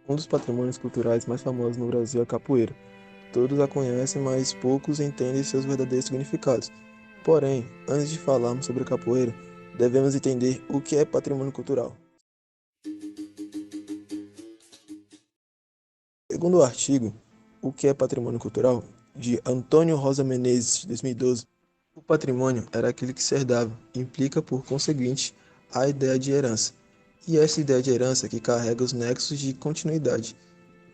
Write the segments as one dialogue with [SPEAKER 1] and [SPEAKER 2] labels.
[SPEAKER 1] Um dos patrimônios culturais mais famosos no Brasil é a capoeira. Todos a conhecem, mas poucos entendem seus verdadeiros significados. Porém, antes de falarmos sobre a capoeira, devemos entender o que é patrimônio cultural. Segundo o artigo O que é patrimônio cultural, de Antônio Rosa Menezes, de 2012, o patrimônio era aquele que se herdava, implica por conseguinte a ideia de herança. E essa ideia de herança que carrega os nexos de continuidade,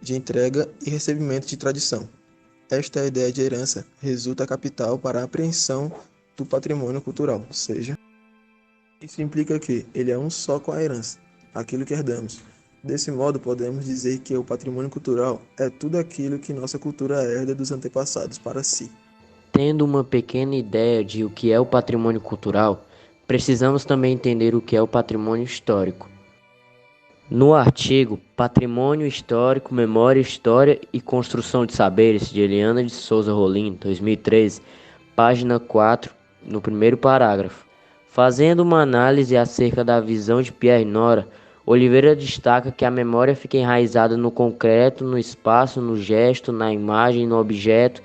[SPEAKER 1] de entrega e recebimento de tradição. Esta ideia de herança resulta capital para a apreensão do patrimônio cultural, ou seja, isso implica que ele é um só com a herança, aquilo que herdamos. Desse modo, podemos dizer que o patrimônio cultural é tudo aquilo que nossa cultura herda dos antepassados para si.
[SPEAKER 2] Tendo uma pequena ideia de o que é o patrimônio cultural, precisamos também entender o que é o patrimônio histórico. No artigo Patrimônio Histórico, Memória, História e Construção de Saberes, de Eliana de Souza Rolim, 2013, página 4, no primeiro parágrafo, fazendo uma análise acerca da visão de Pierre Nora, Oliveira destaca que a memória fica enraizada no concreto, no espaço, no gesto, na imagem, no objeto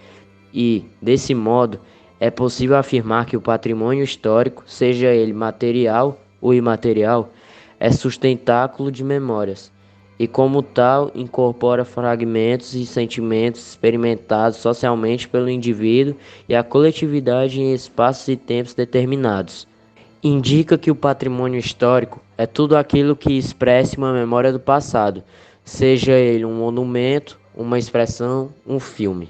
[SPEAKER 2] e, desse modo, é possível afirmar que o patrimônio histórico, seja ele material ou imaterial, é sustentáculo de memórias e, como tal, incorpora fragmentos e sentimentos experimentados socialmente pelo indivíduo e a coletividade em espaços e tempos determinados. Indica que o patrimônio histórico é tudo aquilo que expresse uma memória do passado, seja ele um monumento, uma expressão, um filme.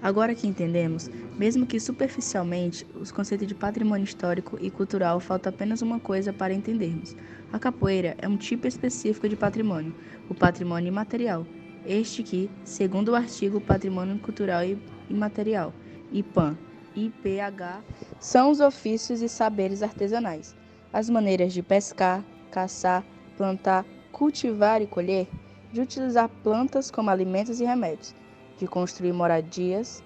[SPEAKER 3] Agora que entendemos, mesmo que superficialmente, os conceitos de patrimônio histórico e cultural, falta apenas uma coisa para entendermos. A capoeira é um tipo específico de patrimônio, o patrimônio imaterial. Este que, segundo o artigo Patrimônio Cultural e Imaterial, IPH, são os ofícios e saberes artesanais, as maneiras de pescar, caçar, plantar, cultivar e colher, de utilizar plantas como alimentos e remédios, de construir moradias,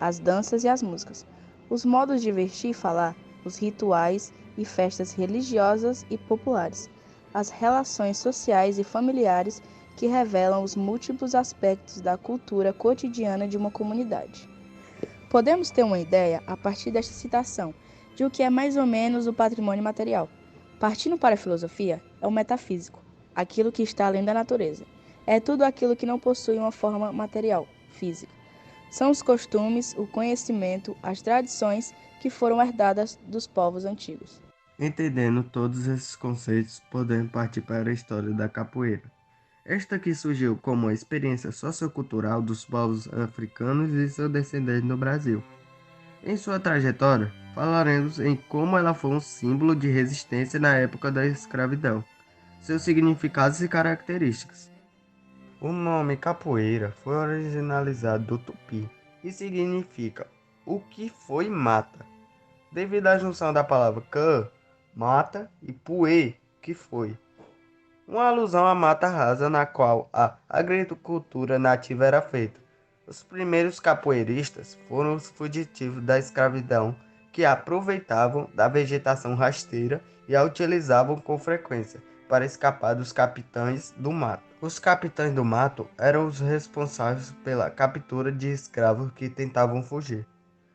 [SPEAKER 3] as danças e as músicas, os modos de vestir e falar, os rituais e festas religiosas e populares, as relações sociais e familiares que revelam os múltiplos aspectos da cultura cotidiana de uma comunidade. Podemos ter uma ideia, a partir desta citação, de o que é mais ou menos o patrimônio material. Partindo para a filosofia, é o metafísico, aquilo que está além da natureza. É tudo aquilo que não possui uma forma material, física. São os costumes, o conhecimento, as tradições que foram herdadas dos povos antigos.
[SPEAKER 4] Entendendo todos esses conceitos, podemos partir para a história da capoeira. Esta que surgiu como uma experiência sociocultural dos povos africanos e seus descendentes no Brasil. Em sua trajetória, falaremos em como ela foi um símbolo de resistência na época da escravidão, seus significados e características. O nome capoeira foi originalizado do tupi e significa o que foi mata, devido à junção da palavra can, mata, e puê, que foi, uma alusão à mata rasa na qual a agricultura nativa era feita. Os primeiros capoeiristas foram os fugitivos da escravidão que aproveitavam da vegetação rasteira e a utilizavam com frequência para escapar dos capitães do mato. Os capitães do mato eram os responsáveis pela captura de escravos que tentavam fugir.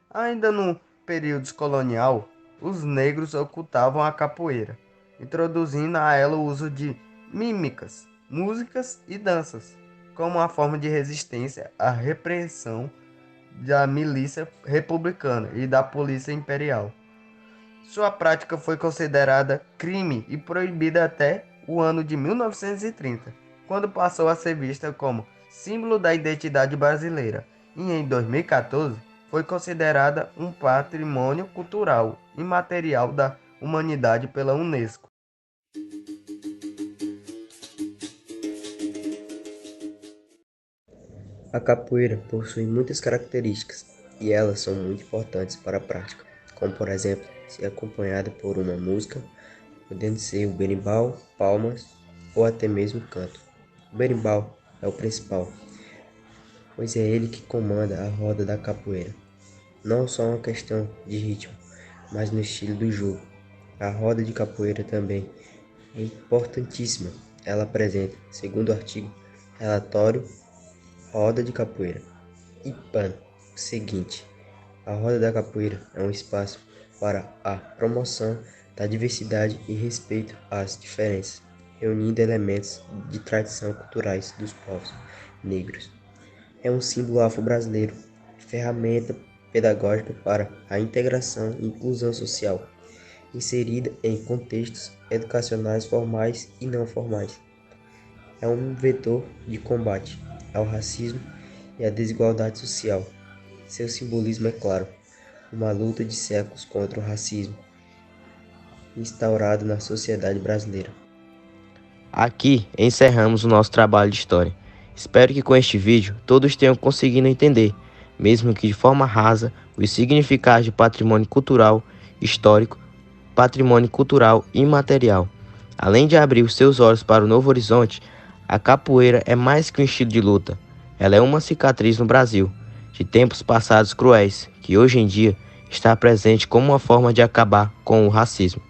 [SPEAKER 4] Ainda no período colonial, os negros ocultavam a capoeira, introduzindo a ela o uso de mímicas, músicas e danças, como uma forma de resistência à repressão da milícia republicana e da polícia imperial. Sua prática foi considerada crime e proibida até o ano de 1930, quando passou a ser vista como símbolo da identidade brasileira, e em 2014 foi considerada um patrimônio cultural imaterial da humanidade pela Unesco.
[SPEAKER 5] A capoeira possui muitas características e elas são muito importantes para a prática, como por exemplo, ser acompanhada por uma música, podendo ser o berimbau, palmas ou até mesmo canto. O berimbau é o principal, pois é ele que comanda a roda da capoeira, não só uma questão de ritmo, mas no estilo do jogo. A roda de capoeira também é importantíssima. Ela apresenta, segundo o artigo, relatório Roda de Capoeira, IPAN, o seguinte: a roda da capoeira é um espaço para a promoção da diversidade e respeito às diferenças, reunindo elementos de tradição culturais dos povos negros. É um símbolo afro-brasileiro, ferramenta pedagógica para a integração e inclusão social, inserida em contextos educacionais formais e não formais. É um vetor de combate ao racismo e à desigualdade social. Seu simbolismo é claro, uma luta de séculos contra o racismo instaurado na sociedade brasileira.
[SPEAKER 2] Aqui encerramos o nosso trabalho de história. Espero que com este vídeo todos tenham conseguido entender, mesmo que de forma rasa, os significados de patrimônio cultural, histórico, patrimônio cultural imaterial. Além de abrir os seus olhos para o novo horizonte, a capoeira é mais que um estilo de luta. Ela é uma cicatriz no Brasil, de tempos passados cruéis, que hoje em dia está presente como uma forma de acabar com o racismo.